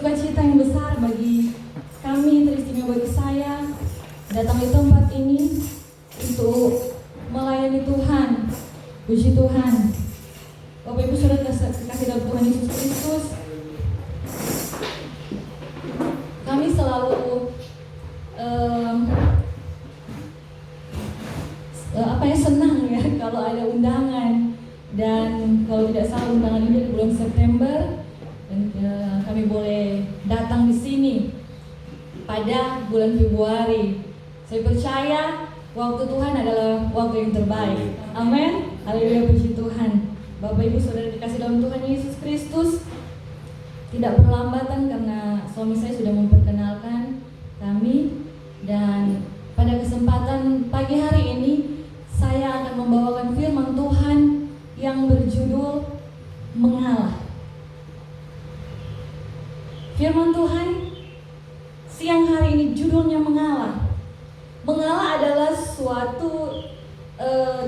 sukacita yang besar bagi kami, teristimewa bagi saya datang di tempat ini untuk melayani Tuhan. Puji Tuhan. Bapak Ibu sudah kasih dalam Tuhan Yesus Kristus. Kami selalu senang ya kalau ada undangan, dan kalau tidak salah undangan ini di bulan September, dan kami boleh datang di sini pada bulan Februari. Saya percaya waktu Tuhan adalah waktu yang terbaik. Amin. Haleluya, puji Tuhan. Bapak Ibu Saudara dikasih dalam Tuhan Yesus Kristus, tidak berlambatan karena suami saya sudah memperkenalkan kami, dan pada kesempatan pagi hari ini saya akan membawakan firman Tuhan yang berjudul Mengalah. Firman Tuhan siang hari ini judulnya Mengalah. Mengalah adalah suatu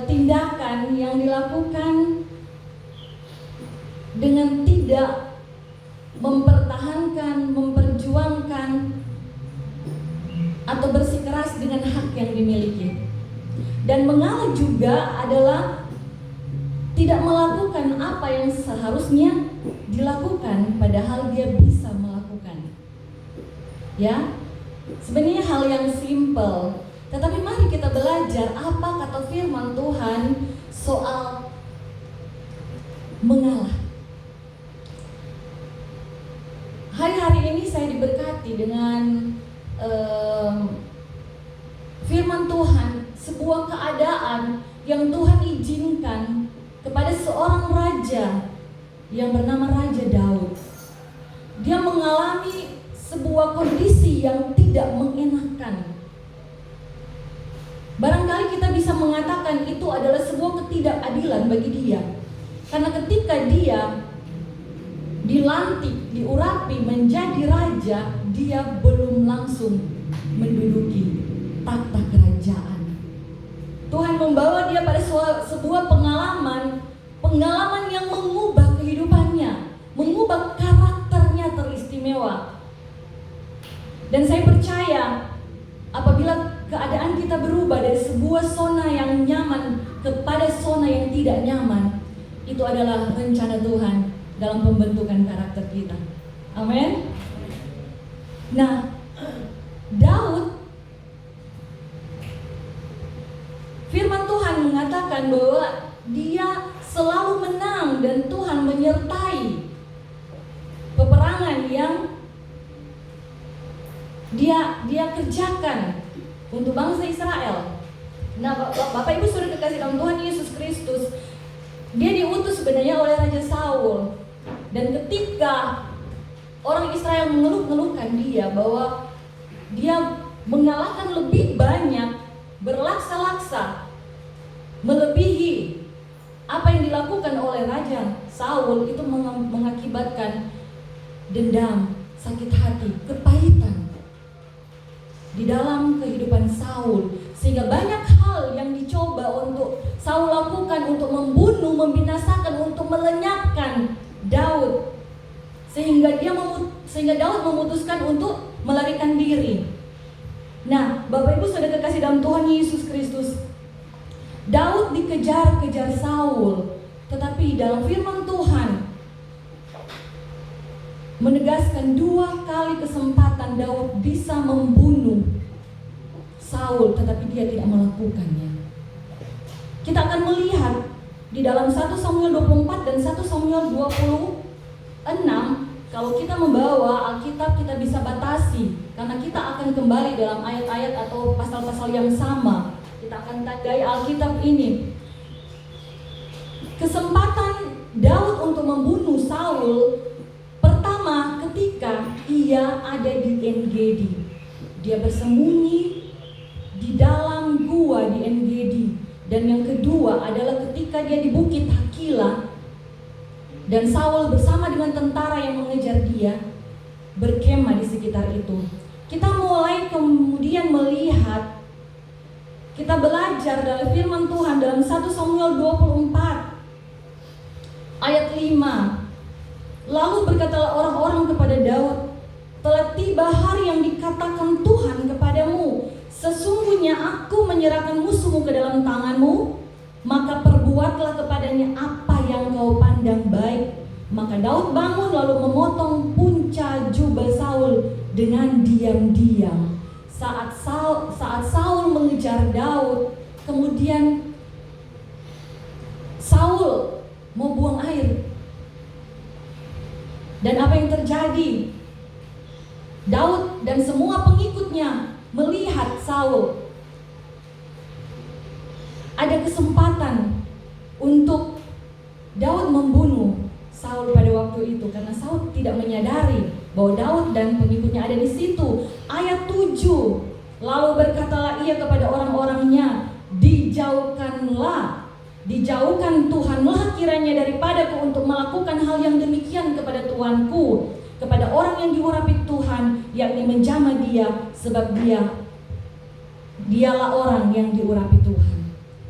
tindakan yang dilakukan dengan tidak mempertahankan, memperjuangkan, atau bersikeras dengan hak yang dimiliki. Dan mengalah juga adalah tidak melakukan apa yang seharusnya dilakukan, padahal dia bisa melakukan. Ya, sebenarnya hal yang simpel, tetapi mari kita belajar apa kata firman Tuhan soal mengalah. Hari-hari ini saya diberkati dengan firman Tuhan, sebuah keadaan yang Tuhan izinkan kepada seorang raja yang bernama Raja Daud. Dia mengalami sebuah kondisi yang tidak mengenakan. Barangkali kita bisa mengatakan itu adalah sebuah ketidakadilan bagi dia, karena ketika dia dilantik, diurapi menjadi raja, dia belum langsung menduduki takhta kerajaan. Tuhan membawa dia pada sebuah pengalaman yang mengubah kehidupannya, mengubah karakternya teristimewa. Dan saya percaya apabila keadaan kita berubah dari sebuah zona yang nyaman kepada zona yang tidak nyaman, itu adalah rencana Tuhan dalam pembentukan karakter kita. Amin. Nah, Daud, firman Tuhan mengatakan bahwa dia selalu menang dan Tuhan menyertai peperangan yang dia kerjakan untuk bangsa Israel. Nah, Bapak Ibu sudah dikasih dalam Tuhan Yesus Kristus, dia diutus sebenarnya oleh Raja Saul. Dan ketika orang Israel mengeluh-ngeluhkan dia bahwa dia mengalahkan lebih banyak, berlaksa-laksa, melebihi apa yang dilakukan oleh Raja Saul, itu mengakibatkan dendam, sakit hati, kepahitan di dalam kehidupan Saul, sehingga banyak hal yang dicoba untuk Saul lakukan untuk membunuh, membinasakan, untuk melenyapkan Daud, sehingga Daud memutuskan untuk melarikan diri. Nah, Bapak Ibu sudah kekasih dalam Tuhan Yesus Kristus, Daud dikejar-kejar Saul, tetapi dalam firman Tuhan menegaskan 2 kali kesempatan Daud bisa membunuh Saul, tetapi dia tidak melakukannya. Kita akan melihat di dalam 1 Samuel 24 dan 1 Samuel 26. Kalau kita membawa Alkitab, kita bisa batasi, karena kita akan kembali dalam ayat-ayat atau pasal-pasal yang sama. Kita akan tandai Alkitab ini. Kesempatan Daud untuk membunuh Saul pertama ketika ia ada di En-Gedi. Dia bersembunyi di dalam gua di En-Gedi. Dan yang kedua adalah ketika dia di Bukit Hakila, dan Saul bersama dengan tentara yang mengejar dia berkemah di sekitar itu. Kita mulai kemudian melihat, kita belajar dari firman Tuhan dalam 1 Samuel 24 ayat 5. Lalu berkatalah orang-orang kepada Daud, telah tiba hari yang dikatakan Tuhan kepadamu, sesungguhnya aku menyerahkan musuhmu ke dalam tanganmu, maka perbuatlah kepadanya apa yang kau pandang baik. Maka Daud bangun lalu memotong punca jubah Saul dengan diam-diam. Saat Saul mengejar Daud, kemudian Saul mau buang air. Dan apa yang terjadi? Daud dan semua pengikutnya melihat Saul. Ada kesempatan untuk Daud membunuh Saul pada waktu itu, karena Saul tidak menyadari bahwa Daud dan pengikutnya ada di situ. Ayat 7, lalu berkatalah ia kepada orang-orangnya, dijauhkan Tuhanlah kiranya daripadaku untuk melakukan hal yang demikian kepada tuanku, kepada orang yang diurapi Tuhan, yakni menjamah dia, sebab dialah orang yang diurapi Tuhan.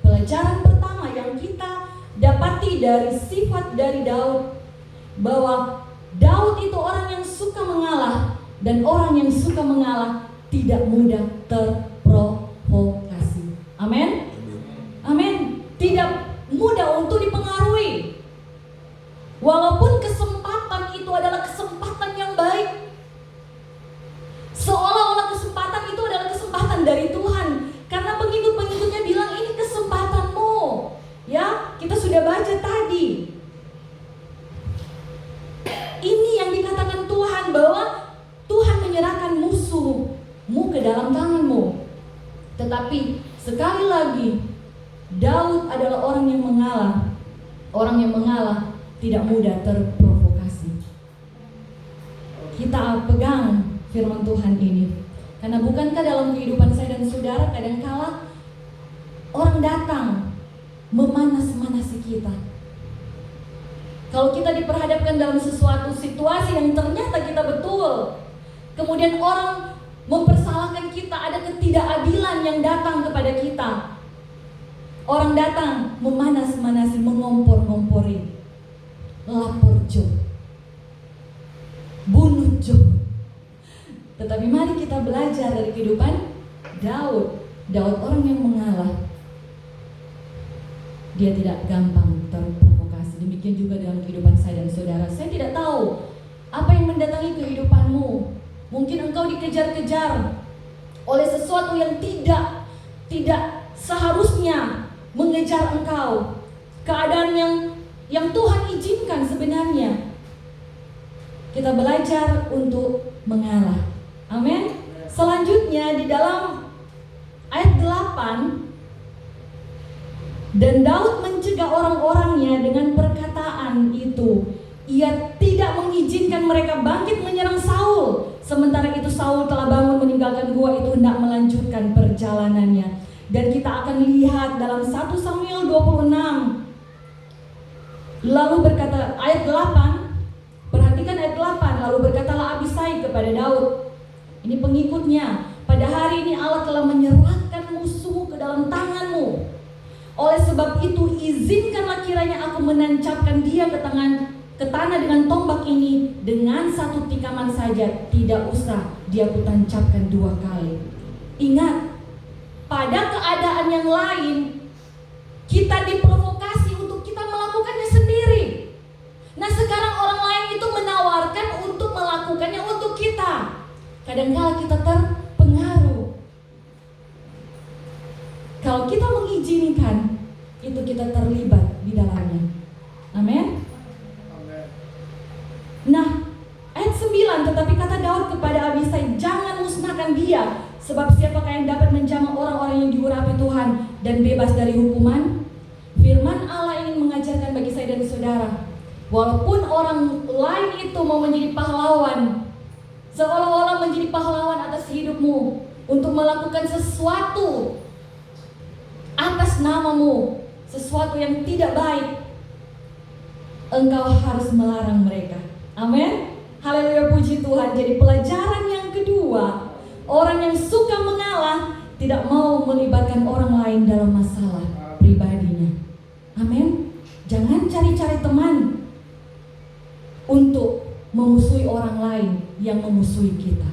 Pelajaran pertama yang kita dapati dari sifat dari Daud, bahwa Daud itu orang yang suka mengalah, dan orang yang suka mengalah tidak mudah terprovokasi. Amin. Amin. Tidak mudah untuk dipengaruhi. Walaupun kesempatan itu adalah kesempatan yang baik, seolah-olah kesempatan itu adalah kesempatan dari Tuhan, karena pengikut-pengikutnya bilang ini kesempatanmu. Ya, kita sudah baca tadi. Ini yang dikatakan Tuhan, bahwa Tuhan menyerahkan musuhmu ke dalam tanganmu. Tetapi sekali lagi, Daud adalah orang yang mengalah. Orang yang mengalah tidak mudah terprovokasi. Kita pegang firman Tuhan ini, karena bukankah dalam kehidupan saya dan saudara kadangkala orang datang memanas-manasi kita. Kalau kita diperhadapkan dalam sesuatu situasi yang ternyata kita betul, kemudian orang mempersalahkan kita, ada ketidakadilan yang datang kepada kita. Orang datang memanas-manasi, mengompor-ngompori, lapor Job, bunuh Job. Tetapi mari kita belajar dari kehidupan Daud. Daud orang yang mengalah. Dia tidak gampang terprovokasi. Demikian juga dalam kehidupan saya dan saudara. Saya tidak tahu apa yang mendatangi kehidupanmu. Mungkin engkau dikejar-kejar oleh sesuatu yang tidak seharusnya mengejar engkau. Keadaan yang Tuhan izinkan sebenarnya. Kita belajar untuk mengalah. Amin. Selanjutnya di dalam ayat 8, dan Daud mencegah orang-orangnya dengan perkataan itu. Ia tidak mengizinkan mereka bangkit menyerang Saul. Sementara itu Saul telah bangun meninggalkan gua itu, hendak melanjutkan perjalanannya. Dan kita akan lihat dalam 1 Samuel 26. Lalu berkata, ayat 8, perhatikan ayat 8. Lalu berkatalah Abisai kepada Daud, ini pengikutnya, pada hari ini Allah telah menyerahkan musuhmu ke dalam tanganmu. Oleh sebab itu izinkanlah kiranya aku menancapkan dia ke tanah dengan tombak ini dengan satu tikaman saja, tidak usah dia kutancapkan 2 kali. Ingat, pada keadaan yang lain kita diprovokasi untuk kita melakukannya sendiri. Nah, sekarang orang lain itu menawarkan untuk melakukannya untuk kita. Kadang-kala kita terpengaruh. Kalau kita mengizinkan, itu kita terlibat di dalamnya. Amin. Nah, ayat 9, tetapi kata Daud kepada Abisai, jangan musnahkan dia, sebab siapakah yang dapat menjamah orang-orang yang diurapi Tuhan dan bebas dari hukuman? Firman Allah ingin mengajarkan bagi saya dan saudara, walaupun orang lain itu mau menjadi pahlawan, seolah-olah menjadi pahlawan atas hidupmu, untuk melakukan sesuatu atas namamu, sesuatu yang tidak baik, engkau harus melarang mereka. Amin. Haleluya, puji Tuhan. Jadi pelajaran yang kedua, orang yang suka mengalah tidak mau melibatkan orang lain dalam masalah pribadinya. Amin. Jangan cari-cari teman untuk memusuhi orang lain yang memusuhi kita.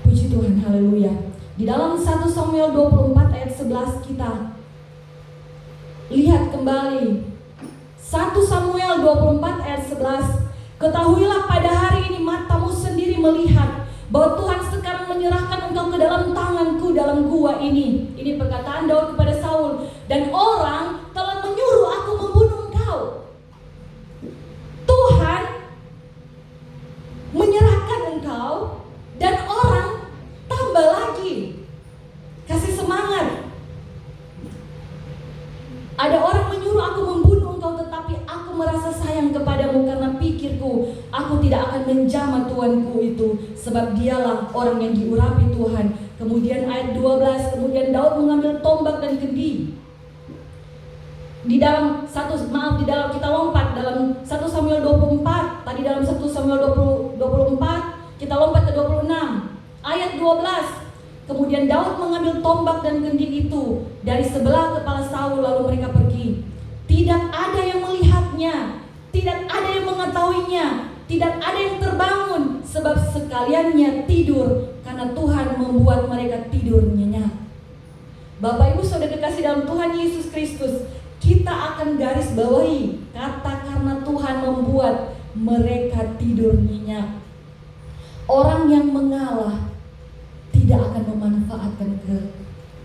Puji Tuhan, haleluya. Di dalam 1 Samuel 24 ayat 11 kita lihat kembali 1 Samuel 24 ayat 11. Ketahuilah pada hari ini matamu sendiri melihat bahwa Tuhan sekarang menyerahkan engkau ke dalam tanganku dalam gua ini. Ini perkataan Daud kepada Saul. Dan orang telah menyuruh aku membunuh engkau. Tuhan menyerahkan engkau dan orang tambah lagi kasih semangat. Ada orang menyuruh aku membunuh engkau, tetapi aku merasa sayang kepadamu karena pikirku aku tidak akan menjamah Tuanku itu, sebab dialah orang yang diurapi Tuhan. Kemudian ayat 12, kemudian Daud mengambil tombak dan kendi. Di dalam kita lompat dalam 1 Samuel 24. Tadi dalam 1 Samuel 24 kita lompat ke 26 ayat 12. Kemudian Daud mengambil tombak dan kendi itu dari sebelah kepala Saul, lalu mereka pergi. Tidak ada yang melihatnya, tidak ada yang mengetahuinya, tidak ada yang terbangun, sebab sekaliannya tidur karena Tuhan membuat mereka tidur nyenyak. Bapak Ibu Saudara kekasih dalam Tuhan Yesus Kristus, kita akan garis bawahi kata karena Tuhan membuat mereka tidur nyenyak. Orang yang mengalah tidak akan memanfaatkan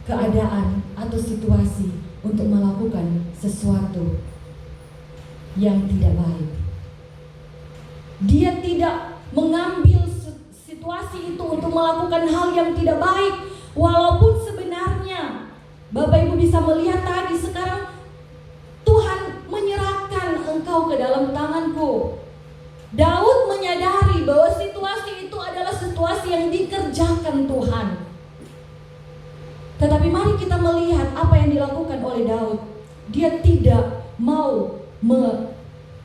keadaan atau situasi untuk melakukan sesuatu yang tidak baik. Dia tidak mengambil situasi itu untuk melakukan hal yang tidak baik, walaupun sebenarnya Bapak Ibu bisa melihat tadi sekarang Tuhan menyerahkan engkau ke dalam tanganku. Daud menyadari bahwa situasi itu adalah situasi yang dikerjakan Tuhan. Tetapi mari kita melihat apa yang dilakukan oleh Daud. Dia tidak mau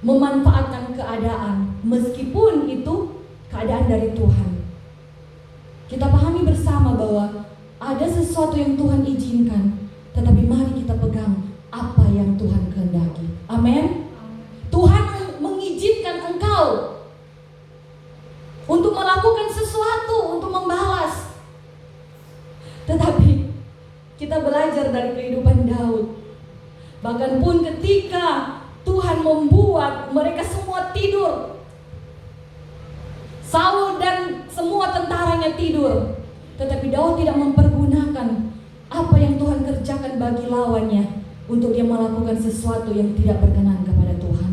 memanfaatkan keadaan, meskipun itu keadaan dari Tuhan. Kita pahami bersama bahwa ada sesuatu yang Tuhan izinkan, tetapi mari kita pegang apa yang Tuhan kehendaki. Amin. Tuhan mengizinkan engkau untuk melakukan sesuatu, untuk membalas. Tetapi kita belajar dari kehidupan Daud. Bahkan pun ketika Tuhan membuat mereka semua tidur, Saul dan semua tentaranya tidur, tetapi Daud tidak mempergunakan apa yang Tuhan kerjakan bagi lawannya untuk dia melakukan sesuatu yang tidak berkenan kepada Tuhan.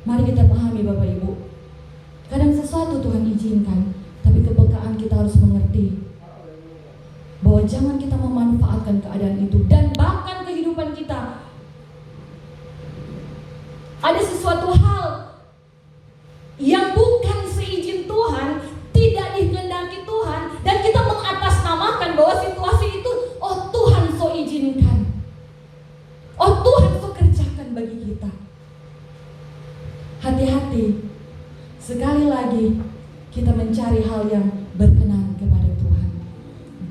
Mari kita pahami Bapak Ibu, kadang sesuatu Tuhan izinkan, tapi kepekaan kita harus mengerti bahwa jangan kita memanfaatkan keadaan itu. Dan bahkan kehidupan kita ada sesuatu hal yang bukan seizin Tuhan, tidak dikehendaki Tuhan, dan kita mengatasnamakan bahwa situasi itu Tuhan so izinkan, Tuhan so kerjakan bagi kita. Hati-hati, sekali lagi kita mencari hal yang berkenan kepada Tuhan.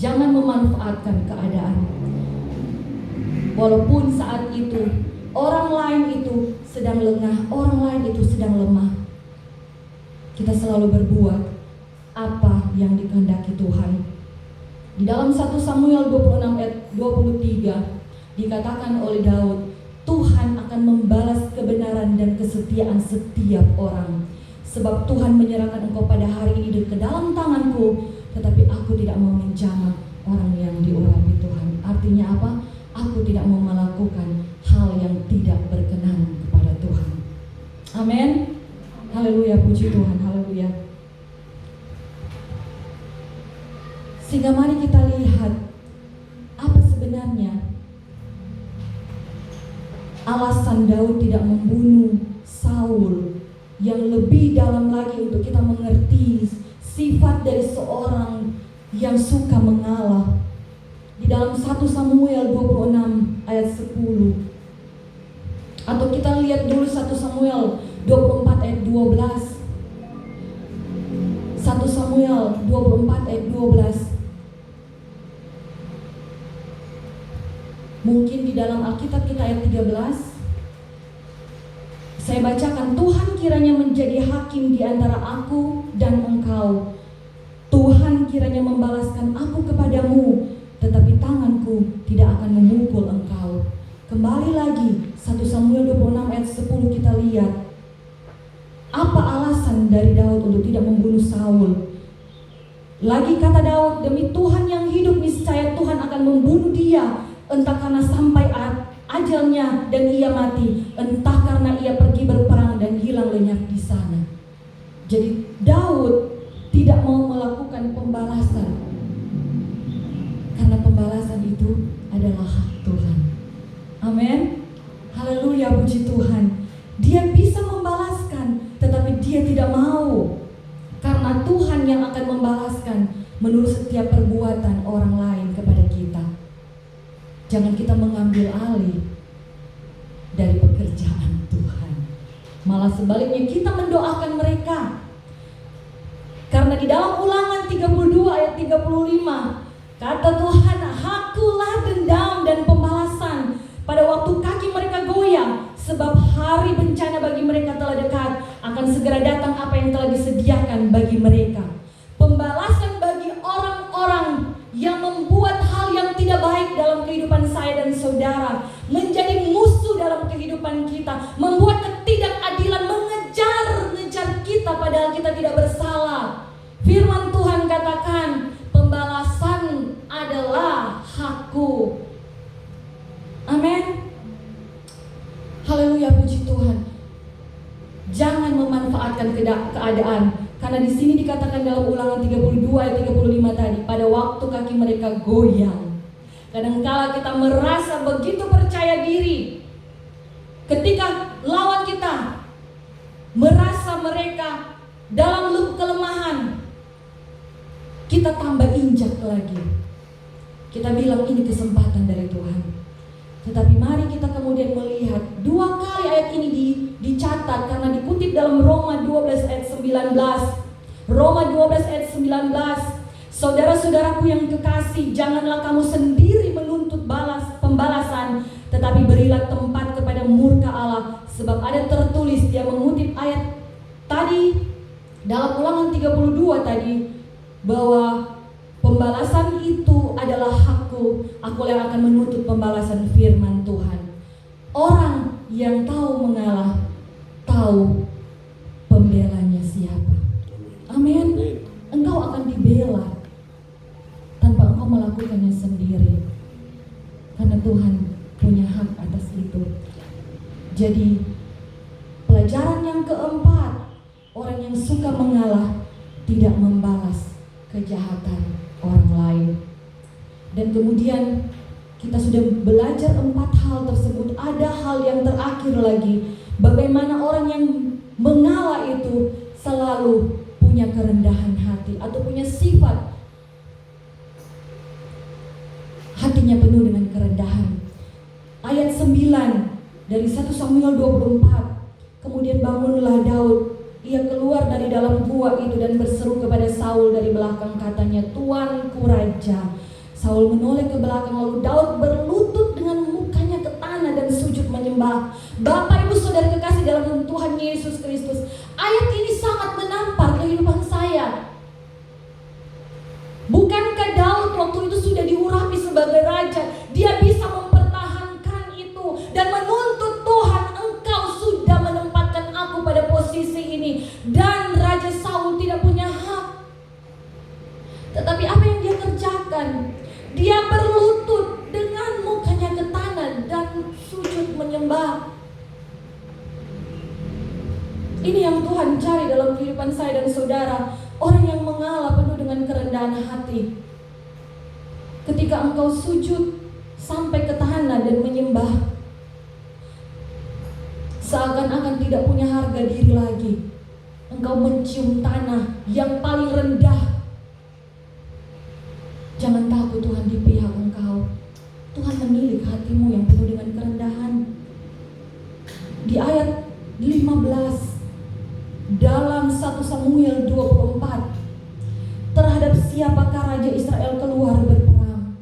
Jangan memanfaatkan keadaan, walaupun saat itu orang lain itu sedang lengah, orang lain itu sedang lemah. Kita selalu berbuat apa yang dikehendaki Tuhan. Di dalam 1 Samuel 26 ayat 23 dikatakan oleh Daud, Tuhan akan membalas kebenaran dan kesetiaan setiap orang. Sebab Tuhan menyerahkan engkau pada hari ini ke dalam tanganku, tetapi aku tidak mau menjamah orang yang diurapi Tuhan. Artinya apa? Aku tidak mau melakukan hal yang tidak berkenan kepada Tuhan. Amin. Haleluya, puji Tuhan, haleluya. Sehingga mari kita lihat apa sebenarnya alasan Daud tidak membunuh Saul, yang lebih dalam lagi untuk kita mengerti sifat dari seorang yang suka mengalah. Di dalam 1 Samuel 26 ayat 10, atau kita lihat dulu 1 Samuel 24 ayat 12. 1 Samuel 24 ayat 12. Mungkin di dalam Alkitab kita ayat 13. 1 Saya bacakan, Tuhan kiranya menjadi hakim di antara aku dan engkau. Tuhan kiranya membalaskan aku kepadamu, tetapi tanganku tidak akan memukul engkau. Kembali lagi 1 Samuel 26 ayat 10 kita lihat. Apa alasan dari Daud untuk tidak membunuh Saul? Lagi kata Daud, demi Tuhan yang hidup niscaya Tuhan akan membunuh dia, entah karena sampai ajalnya dan ia mati, entah karena ia pergi berperang dan hilang lenyap di sana. Jadi Daud tidak mau melakukan pembalasan, karena pembalasan itu adalah hak Tuhan. Amin. Haleluya, puji Tuhan. Dia bisa membalaskan, tetapi dia tidak mau, karena Tuhan yang akan membalaskan menurut setiap perbuatan orang lain kepada kita. Jangan kita mengambil alih dari pekerjaan Tuhan. Malah sebaliknya kita mendoakan mereka. Karena di dalam Ulangan 32 ayat 35 kata Tuhan, hakulah dendam dan pembalasan pada waktu kaki mereka goyang, sebab hari bencana bagi mereka telah dekat, akan segera datang apa yang telah disediakan bagi mereka. Pembalasan bagi orang-orang yang membuat hal yang tidak baik dalam kehidupan saya dan saudara, menjadi musuh dalam kehidupan kita, membuat ketidakadilan mengejar kita padahal kita tidak bersalah. Firman Tuhan katakan, pembalasan adalah hakku. Amin. Haleluya, puji Tuhan. Jangan memanfaatkan keadaan. Karena di sini dikatakan dalam Ulangan 32 ayat 35 tadi, pada waktu kaki mereka goyang. Kadangkala kita merasa begitu percaya diri, ketika lawan kita merasa mereka dalam kelemahan, kita tambah injak lagi. Kita bilang ini kesempatan dari Tuhan. Tetapi mari kita kemudian melihat 2 kali ayat ini dicatat karena dikutip dalam Roma 12 ayat 19. Roma 12 ayat 19. Saudara-saudaraku yang kekasih, janganlah kamu sendiri menuntut pembalasan, tetapi berilah tempat kepada murka Allah, sebab ada tertulis. Dia mengutip ayat tadi dalam Ulangan 32 tadi, bahwa pembalasan itu adalah hakku, aku yang akan menuntut pembalasan, firman Tuhan. Orang yang tahu mengalah, tahu pembelanya siapa. Amin. Engkau akan dibela tanpa engkau melakukannya sendiri, karena Tuhan punya hak atas itu. Jadi pelajaran yang keempat, orang yang suka mengalah tidak membalas kejahatan orang lain. Dan kemudian kita sudah belajar 4 hal tersebut. Ada hal yang terakhir lagi, bagaimana orang yang mengalah itu selalu punya kerendahan hati atau punya sifat hatinya penuh dengan kerendahan. Ayat 9 dari 1 Samuel 24. Kemudian bangunlah Daud, ia keluar dari dalam gua itu dan berseru kepada Saul dari belakang, katanya, Tuanku Raja. Saul menoleh ke belakang, lalu Daud berlutut dengan mukanya ke tanah dan sujud menyembah. Bapak, Ibu, Saudara kekasih dalam Tuhan Yesus Kristus, ayat ini sangat menampar kehidupan saya. Bukankah Daud waktu itu sudah diurapi sebagai raja? Dia bisa mempertahankan itu dan menuntut Tuhan, engkau sudah menempatkan aku pada posisi ini, dan Raja Saul tidak punya hak. Tetapi apa yang dia kerjakan? Dia berlutut dengan mukanya ke tanah dan sujud menyembah. Ini yang Tuhan cari dalam kehidupan saya dan saudara. Orang yang mengalah penuh dengan kerendahan hati. Ketika engkau sujud sampai ke tanah dan menyembah, seakan-akan tidak punya harga diri lagi. Engkau mencium tanah yang paling rendah. Jangan takut, Tuhan di pihak engkau. Tuhan menilik hatimu yang penuh dengan kerendahan. Di ayat 15 dalam 1 Samuel 24, terhadap siapakah Raja Israel keluar berperang?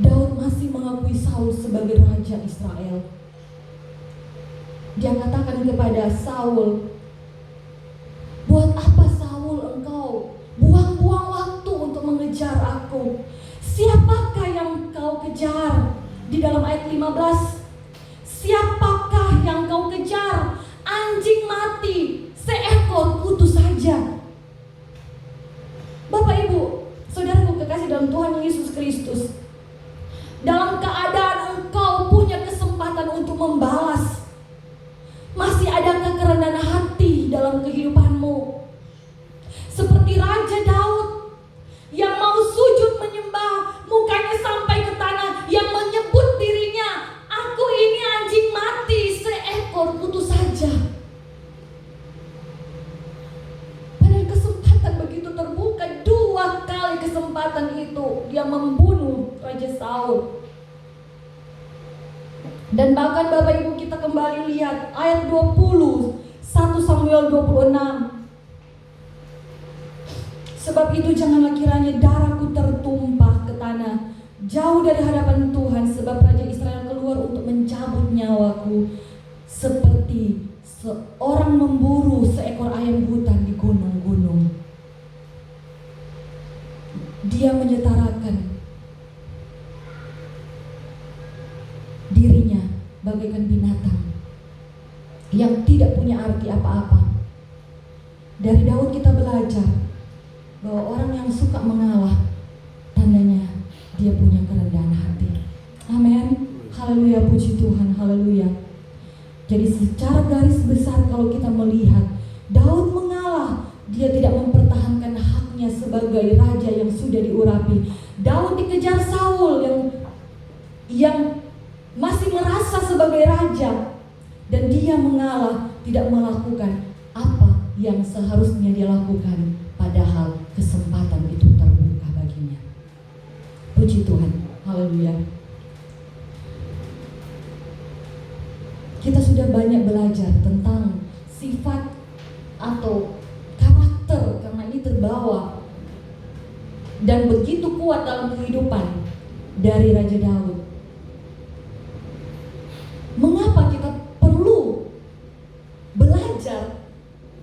Daud masih mengakui Saul sebagai Raja Israel. dia katakan kepada Saul, buat apa Saul engkau buang-buang waktu untuk mengejar aku? Siapakah yang kau kejar? Di dalam ayat 15, siapakah yang kau kejar? Anjing mati seekor kutu saja. Bapak Ibu, saudaraku kekasih dalam Tuhan Yesus Kristus, dalam keadaan engkau punya kesempatan untuk membalas, masih adakah kerendahan hati dalam kehidupanmu? Seperti Raja Daud yang mau sujud menyembah, mukanya sampai ke tanah, yang menyebut dirinya, aku ini anjing mati seekor kutu saja. Pada kesempatan begitu terbuka, 2 kali kesempatan itu dia membunuh Raja Saul. Dan bahkan Bapak Ibu kita kembali lihat ayat 20, 1 Samuel 26. Sebab itu janganlah kiranya darahku tertumpah ke tanah jauh dari hadapan Tuhan, sebab Raja Israel keluar untuk mencabut nyawaku seperti seorang memburu seekor ayam hutan di gunung-gunung. Dia menyetarakan dirinya bagaikan binatang yang tidak punya arti apa-apa. Dari Daud kita belajar bahwa orang yang suka mengalah, tandanya dia punya kerendahan hati. Amin. Haleluya, puji Tuhan, haleluya. Jadi secara garis besar kalau kita melihat, Daud mengalah, dia tidak mempertahankan haknya sebagai raja yang sudah diurapi. Daud dikejar Saul yang masih merasa sebagai raja, dan dia mengalah, tidak melakukan apa yang seharusnya dia lakukan, padahal kesempatan itu terbuka baginya. Puji Tuhan, haleluya. Kita sudah banyak belajar tentang sifat atau karakter, karena ini terbawa dan begitu kuat dalam kehidupan dari Raja Daud. Mengapa kita perlu belajar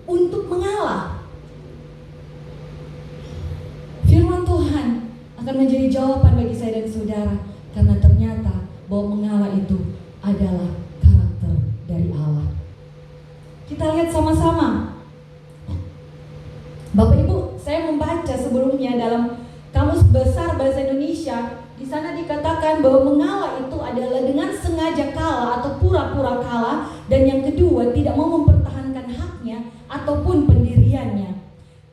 untuk mengalah? Firman Tuhan akan menjadi jawaban bagi saya dan saudara, karena ternyata bahwa mengalah itu adalah karakter dari Allah. Kita lihat sama-sama. Bapak Ibu, saya membaca sebelumnya dalam Kamus Besar Bahasa Indonesia. Di sana dikatakan bahwa mengalah itu adalah dengan sengaja kalah atau pura-pura kalah, dan yang kedua tidak mau mempertahankan haknya ataupun pendiriannya.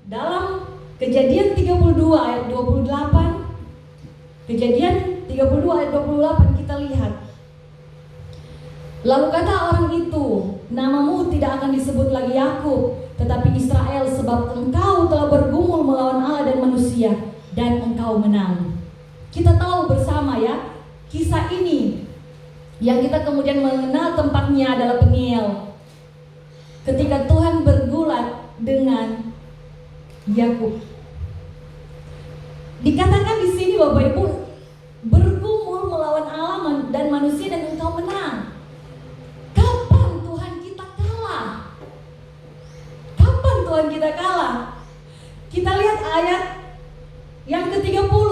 Dalam Kejadian 32 ayat 28, Kejadian 32 ayat 28 kita lihat. Lalu kata orang itu, namamu tidak akan disebut lagi Yakub, tetapi Israel, sebab engkau telah bergumul melawan Allah dan manusia, dan engkau menang. Kita tahu bersama ya, kisah ini yang kita kemudian mengenal tempatnya adalah Peniel. Ketika Tuhan bergulat dengan Yakub. Dikatakan di sini Bapak Ibu, bergumul melawan Allah dan manusia dan engkau menang. Kapan Tuhan kita kalah? Kapan Tuhan kita kalah? Kita lihat ayat yang ke-30.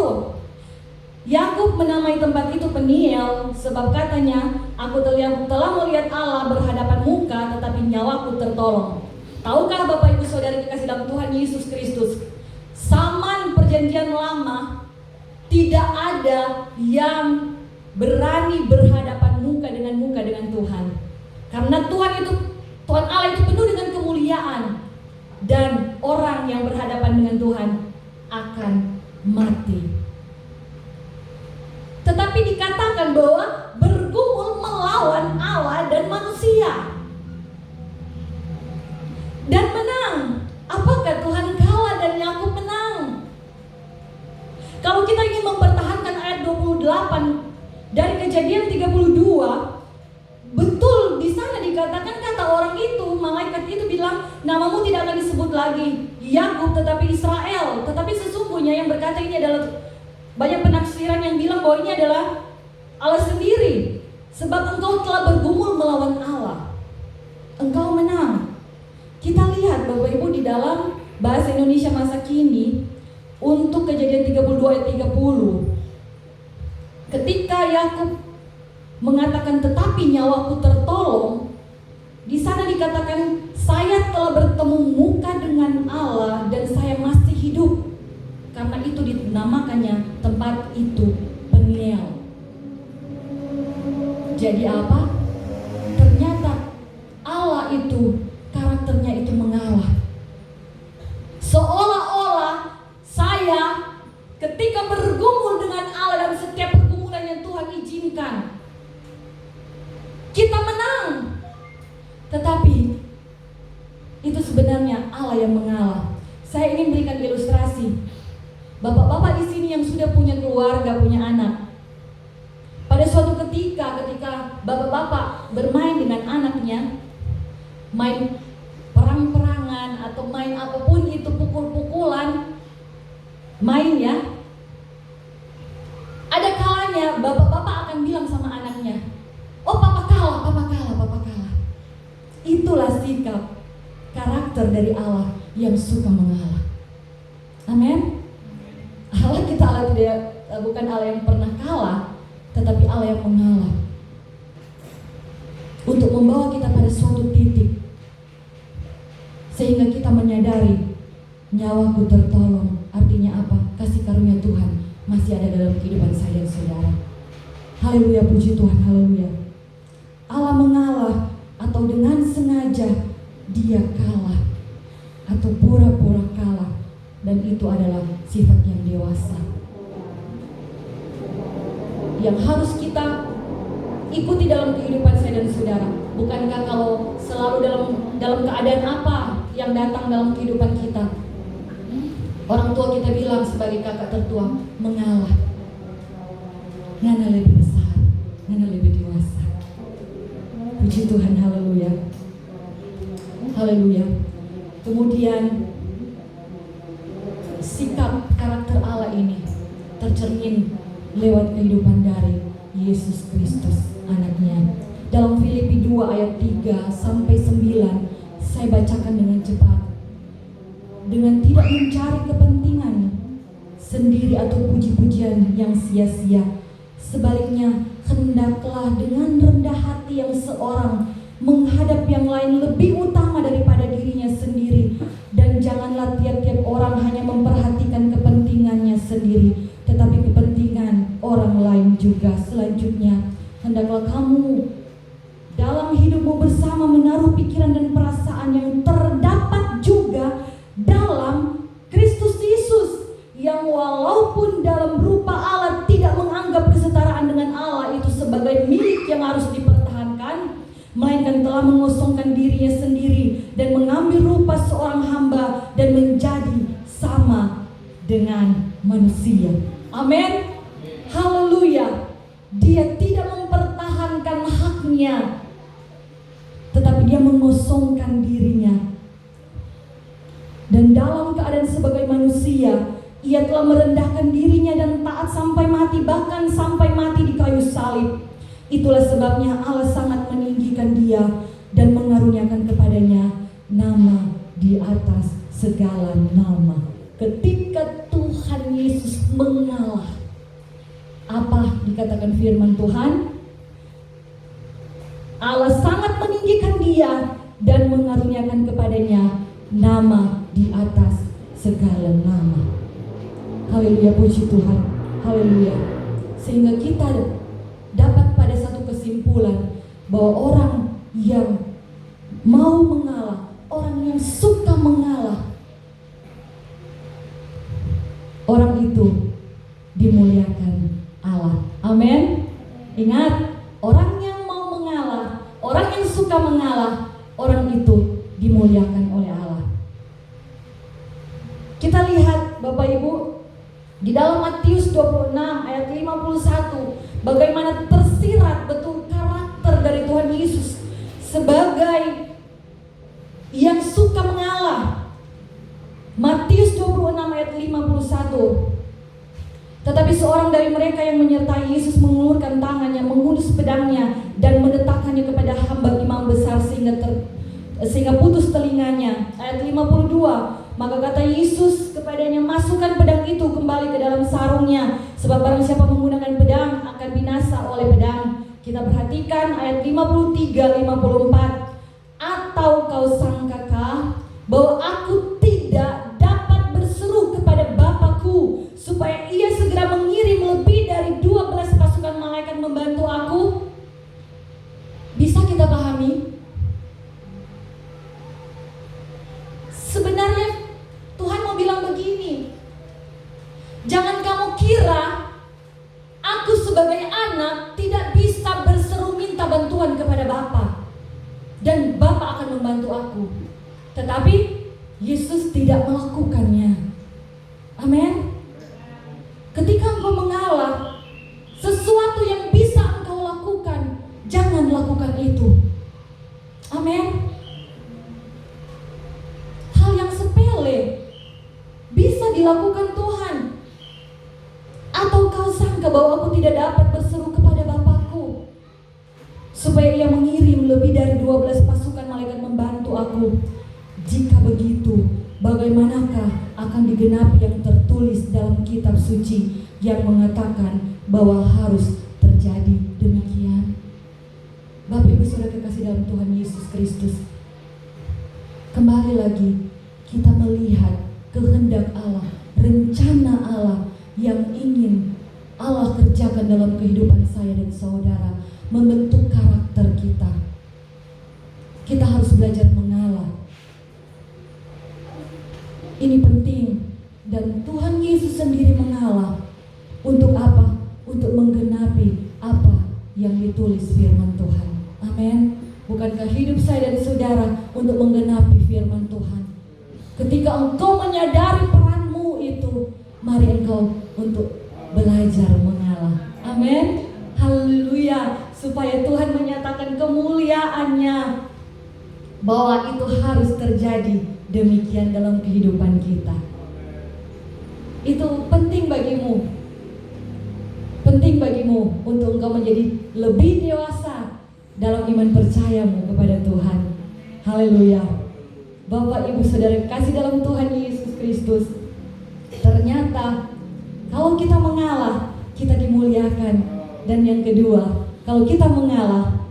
Yakub menamai tempat itu Peniel, sebab katanya, aku telah melihat Allah berhadapan muka, tetapi nyawaku tertolong. Tahukah Bapak Ibu Saudara dikasih dalam Tuhan Yesus Kristus, zaman perjanjian lama tidak ada yang berani berhadapan muka dengan Tuhan. Karena Tuhan Allah itu penuh dengan kemuliaan, dan orang yang berhadapan dengan Tuhan akan mati. Tetapi dikatakan bahwa bergumul melawan Allah dan manusia dan menang. Apakah Tuhan kalah dan Yakub menang? Kalau kita ingin mempertahankan ayat 28 dari Kejadian 32, betul di sana dikatakan kata orang itu, malaikat itu bilang, namamu tidak akan disebut lagi Yakub tetapi Israel. Tetapi sesungguhnya yang berkata ini adalah, banyak penafsiran yang bilang bahwa ini adalah Allah sendiri, sebab engkau telah bergumul melawan Allah. engkau menang. Kita lihat Bapak Ibu di dalam bahasa Indonesia masa kini untuk Kejadian 32 ayat 30. Ketika Yakub mengatakan tetapi nyawaku tertolong, di sana dikatakan saya telah bertemu muka dengan Allah dan saya masih hidup. Karena itu dinamakannya tempat itu Peniel. Jadi apa? Ternyata Allah itu karakternya itu mengalah. Seolah-olah saya ketika bergumul dengan Allah dalam setiap pergumulan yang Tuhan izinkan, kita menang. Tetapi itu sebenarnya Allah yang mengalah. Saya ingin berikan ilustrasi. Bapak-bapak di sini yang sudah punya keluarga, punya anak. Pada suatu ketika bapak-bapak bermain dengan anaknya, main perang-perangan atau main apapun itu, pukul-pukulan, main ya. Ada kalanya bapak-bapak akan bilang sama anaknya, "Oh papa kalah, papa kalah, papa kalah." Itulah sikap karakter dari Allah yang suka mengalah. Amin. Allah kita Allah tidak, bukan Allah yang pernah kalah, tetapi Allah yang mengalah untuk membawa kita pada suatu titik sehingga kita menyadari nyawaku tertolong. Artinya apa? Kasih karunia Tuhan masih ada dalam kehidupan saya dan saudara. Haleluya, puji Tuhan, haleluya. Allah mengalah atau dengan sengaja dia kalah atau pura-pura kalah, dan itu adalah sifat yang dewasa yang harus kita ikuti dalam kehidupan saya dan saudara. Bukankah kalau selalu dalam keadaan apa yang datang dalam kehidupan kita, orang tua kita bilang sebagai kakak tertua, mengalah, ngana lebih besar, ngana lebih dewasa. Puji Tuhan, haleluya, haleluya. Kemudian sikap karakter Allah ini tercermin lewat kehidupan dari Yesus Kristus, anaknya. Dalam Filipi 2 ayat 3 sampai 9, saya bacakan dengan cepat. Dengan tidak mencari kepentingan sendiri atau puji-pujian yang sia-sia, sebaliknya hendaklah dengan rendah hati yang seorang menghadap yang lain lebih utama daripada dirinya sendiri, dan janganlah tiap-tiap orang hanya memperhatikan kepentingannya sendiri, tetapi kepentingan orang lain juga. Selanjutnya, hendaklah kamu dalam hidupmu bersama menaruh pikiran dan perasaan yang terdapat juga dalam Kristus Yesus, yang walaupun dalam rupa Allah tidak menganggap kesetaraan dengan Allah itu sebagai milik yang harus dipertahankan, melainkan telah mengosongkan dirinya sendiri dan mengambil rupa seorang hamba dan menjadi sama dengan manusia. Amin. Haleluya. Dia tidak mempertahankan haknya, tetapi dia mengosongkan dirinya. Dan dalam keadaan sebagai manusia, ia telah merendahkan dirinya dan taat sampai mati, bahkan sampai mati di kayu salib. Itulah sebabnya Allah sangat meninggikan dia dan mengaruniakan kepadanya nama di atas segala nama. Ketika Tuhan Yesus mengalah, apa dikatakan firman Tuhan? Allah sangat meninggikan dia dan mengaruniakan kepadanya nama di atas segala nama. Haleluya, puji Tuhan, haleluya. Sehingga kita dapat pada satu kesimpulan bahwa orang yang mau mengalah, orang yang suka mengalah, orang itu dimuliakan Allah. Amin. Ingat, orang yang mau mengalah, orang yang suka mengalah, orang itu dimuliakan oleh Allah. Kita lihat Bapak Ibu di dalam Matius 26 ayat 51, bagaimana tersirat betul karakter dari Tuhan Yesus sebagai yang suka mengalah. Matius 26 ayat 51. Tetapi seorang dari mereka yang menyertai Yesus mengulurkan tangannya, menghunus pedangnya dan meletakkannya kepada hamba imam besar, sehingga sehingga putus telinganya. Ayat 52, maka kata Yesus kepadanya, masukkan pedang itu kembali ke dalam sarungnya, sebab barang siapa menggunakan pedang akan binasa oleh pedang. Kita perhatikan ayat 53-54. Atau kau sangkakah bahwa aku tidak dapat berseru kepada Bapakku supaya ia segera mengirim lebih dari 12 pasukan malaikat membantu aku? Bisa kita pahami? Sebenarnya Tuhan mau bilang begini, jangan kamu kira aku sebagai anak tidak bisa berseru minta bantuan kepada Bapa dan Bapa akan membantu aku. Tetapi Yesus tidak melakukannya. Amin. Ketika engkau mengalah sesuatu yang bisa engkau lakukan, jangan lakukan itu. Amin. Hal yang sepele bisa dilakukan Tuhan. Atau kau sangka bahwa aku tidak dapat berseru kepada Bapakku supaya ia mengirim lebih dari 12 pasukan malaikat membantu aku? Jika begitu, bagaimanakah akan digenapi yang tertulis dalam kitab suci yang mengatakan bahwa harus terjadi demikian? Bapak Ibu Saudara kekasih dalam Tuhan Yesus Kristus, kembali lagi kita melihat kehendak Allah, rencana Allah yang ingin Allah kerjakan dalam kehidupan saya dan saudara, membentuk karakter kita. Kita harus belajar mengalah. Ini penting, dan Tuhan Yesus sendiri mengalah. Untuk apa? Untuk menggenapi apa yang ditulis firman Tuhan. Amin. Bukankah hidup saya dan saudara untuk menggenapi firman Tuhan? Ketika engkau menyadari peranmu itu, mari engkau untuk belajar mengalah. Amin. Haleluya. Supaya Tuhan menyatakan kemuliaannya, bahwa itu harus terjadi demikian dalam kehidupan kita. Itu penting bagimu. Penting bagimu untuk engkau menjadi lebih dewasa dalam iman percayamu kepada Tuhan. Haleluya. Bapak Ibu Saudara kasih dalam Tuhan Yesus Kristus, ternyata kalau kita mengalah, kita dimuliakan. Dan yang kedua, kalau kita mengalah,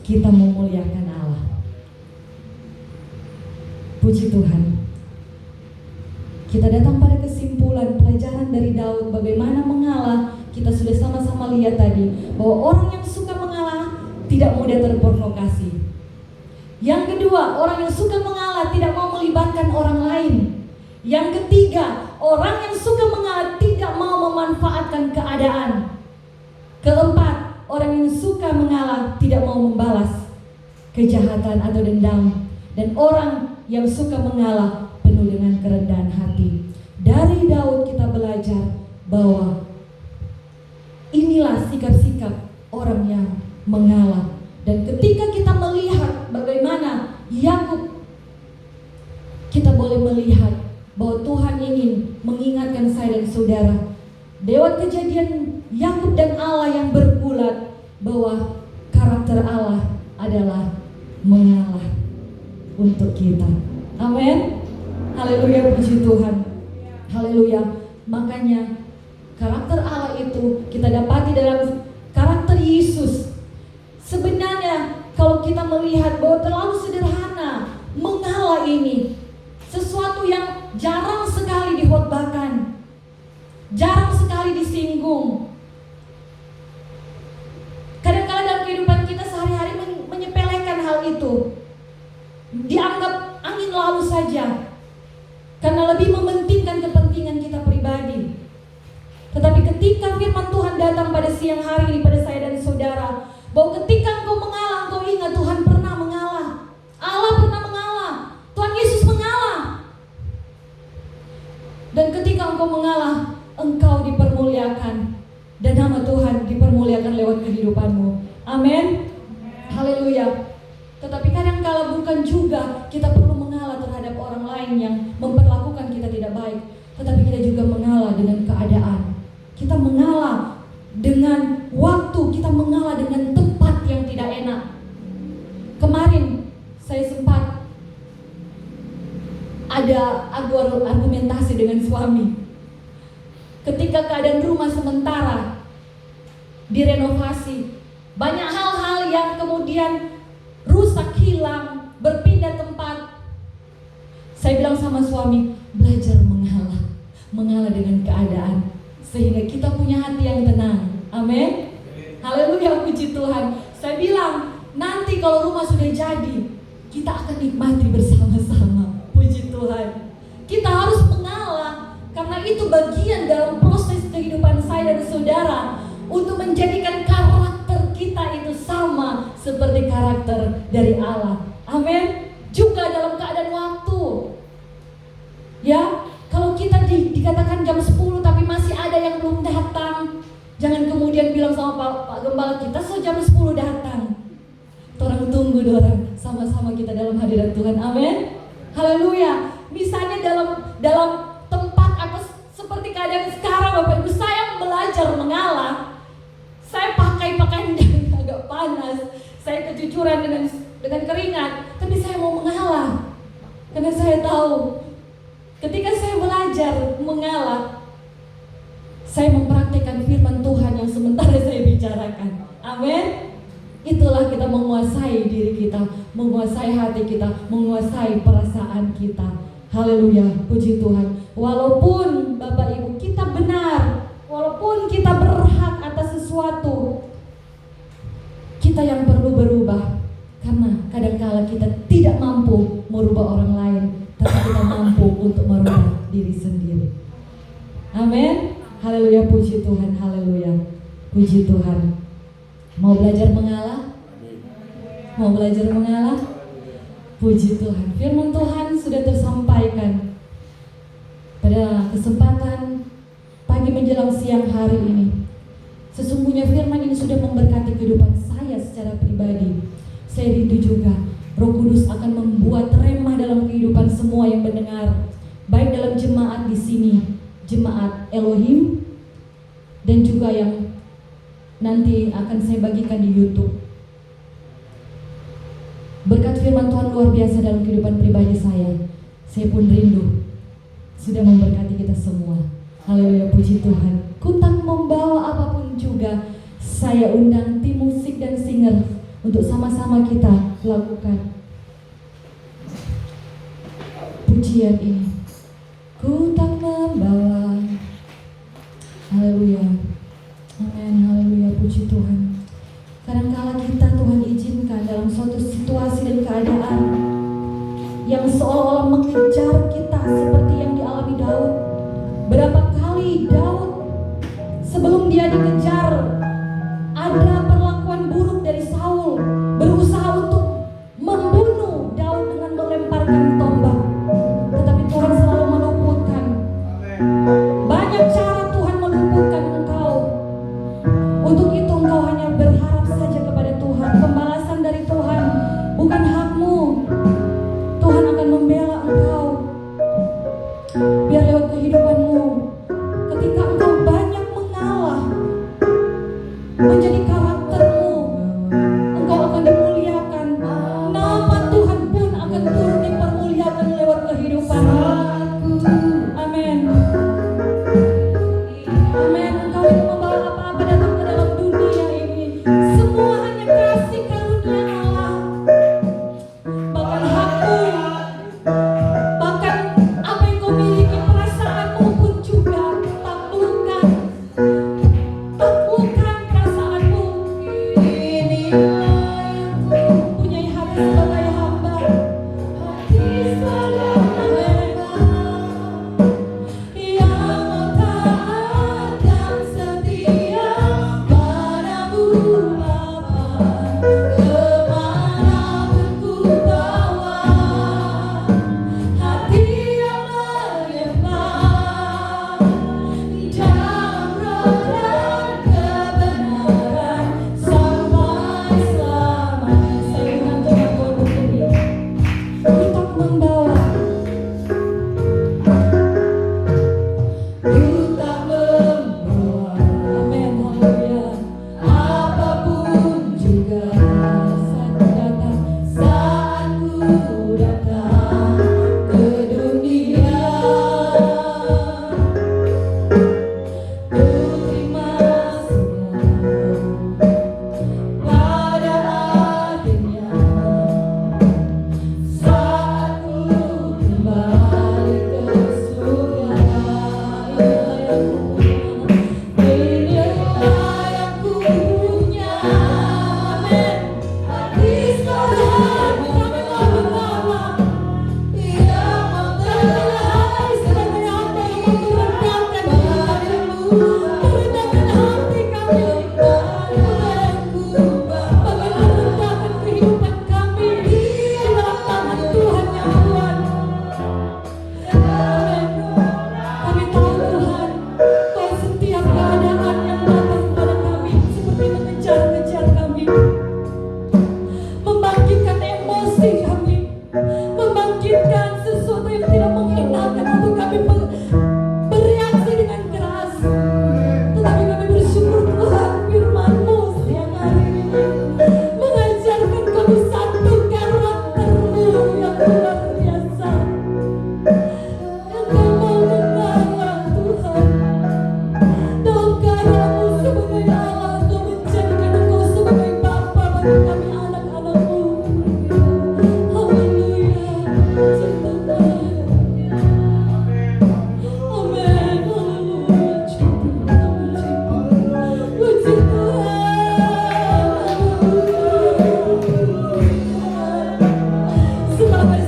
kita memuliakan Allah. Puji Tuhan. Kita datang pada kesimpulan pelajaran dari Daud bagaimana mengalah. Kita sudah sama-sama lihat tadi bahwa orang yang suka mengalah tidak mudah terprovokasi. Yang kedua, orang yang suka mengalah tidak mau melibatkan orang lain. Yang ketiga, orang yang suka mengalah tidak mau memanfaatkan keadaan. Keempat, orang yang suka mengalah tidak mau membalas kejahatan atau dendam. Dan orang yang suka mengalah penuh dengan kerendahan hati. Dari Daud kita belajar bahwa inilah sikap-sikap orang yang mengalah. Dan ketika kita melihat bagaimana Yakub, kita boleh melihat bahwa Tuhan ingin mengingatkan saya dan saudara lewat kejadian Yakub dan Allah yang bergulat, bahwa karakter Allah adalah mengalah untuk kita. Amin. Haleluya, puji Tuhan. Haleluya. Makanya karakter Allah itu kita dapati dalam karakter Yesus. Sebenarnya kalau kita melihat bahwa terlalu sederhana mengalah ini, sesuatu yang jarang sekali dikhotbahkan, jarang sekali disinggung. Kadang-kadang dalam kehidupan kita sehari-hari menyepelekan hal itu, dianggap angin lalu saja, karena lebih mementingkan kepentingan kita pribadi. Tetapi ketika firman Tuhan datang pada siang hari ini pada saya dan saudara, bahwa ketika engkau mengalah, engkau ingat Tuhan pernah mengalah, Allah pernah mengalah, Tuhan Yesus mengalah. Dan ketika engkau mengalah, engkau dipermuliakan, dan nama Tuhan dipermuliakan lewat kehidupanmu. Amin. Haleluya. Tetapi kadang-kala bukan juga kita perlu mengalah terhadap orang lain yang memperlakukan kita tidak baik, tetapi kita juga mengalah dengan keadaan. Kita mengalah dengan waktu, kita mengalah dengan tempat yang tidak enak. Kemarin saya sempat ada argumentasi dengan suami. Ketika keadaan rumah sementara direnovasi, banyak hal-hal yang kemudian rusak, hilang, berpindah tempat. Saya bilang sama suami, belajar mengalah dengan keadaan, sehingga kita punya hati yang tenang. Amin. Haleluya, puji Tuhan. Saya bilang, nanti kalau rumah sudah jadi, kita akan nikmati bersama-sama. Puji Tuhan. Kita harus mengalah, karena itu bagian dalam proses kehidupan saya dan saudara, untuk menjadikan karakter kita itu sama seperti karakter dari Allah. Amin. Juga dalam keadaan waktu. Ya, kalau kita dikatakan jam 10 tapi masih ada yang belum datang, jangan kemudian bilang sama Pak Gembala, kita jam 10 datang. Orang tunggu dorang, sama-sama kita dalam hadirat Tuhan. Amin. Haleluya. Misalnya dalam tempat apa seperti keadaan sekarang, Bapak Ibu, saya belajar mengalah. Saya pakai pakaian yang agak panas, saya kejujuran dengan keringat, tapi saya mau mengalah. Karena saya tahu ketika saya belajar mengalah, saya mempraktikkan firman Tuhan yang sementara saya bicarakan. Amin. Itulah kita menguasai diri kita, menguasai hati kita, menguasai perasaan kita. Haleluya, puji Tuhan. Walaupun Bapak Ibu kita benar, walaupun kita berhak atas sesuatu, kita yang perlu berubah. Karena kadangkala kita tidak mampu merubah orang lain, tapi kita mampu untuk merubah diri sendiri. Amin. Haleluya, puji Tuhan. Haleluya, puji Tuhan. Mau belajar mengalah? Mau belajar mengalah? Puji Tuhan. Firman Tuhan sudah tersampaikan pada kesempatan pagi menjelang siang hari ini. Sesungguhnya firman ini sudah memberkati kehidupan saya secara pribadi. Saya rindu juga Roh Kudus akan membuat remah dalam kehidupan semua yang mendengar, baik dalam jemaat di sini, jemaat Elohim, dan juga yang nanti akan saya bagikan di YouTube. Berkat firman Tuhan luar biasa dalam kehidupan pribadi saya. Saya pun rindu sudah memberkati kita semua. Haleluya, puji Tuhan. Ku tak membawa apapun juga, saya undang tim musik dan singer untuk sama-sama kita lakukan pujian ini. Ku tak membawa. Haleluya. Amin. Haleluya, puji Tuhan. Kadangkala kita Tuhan izinkan dalam suatu situasi dan keadaan yang seolah-olah mengejar kita seperti yang dialami Daud. Berapa kali Daud sebelum dia dikejar, ada perlakuan buruk dari Saul, berusaha untuk membunuh Daud dengan melemparkan tombak. Tetapi Tuhan selalu meluputkan. Banyak cara Tuhan meluputkan engkau. Untuk itu engkau hanya berharap saja kepada Tuhan. Pembalasan dari Tuhan bukan hakmu. Tuhan akan membela engkau. Biar lewat kehidupanmu, ketika engkau banyak mengalah, menginginkan sesuatu yang tidak mengenakan untuk kami bereaksi dengan keras. Tetapi kami bersyukur Tuhan, firman-Mu siang hari ini mengajarkan kami satu karakter-Mu yang luar biasa, yang Kau mau mengalah Tuhan. Dalam karya-Mu sebagai Allah, Kau menjadikan Engkau sebagai Bapa bagi kami anak-anak-Mu. Haleluya, cinta Tuhan. Amin, haleluya, cinta Tuhan, puji Tuhan, haleluya. Selamat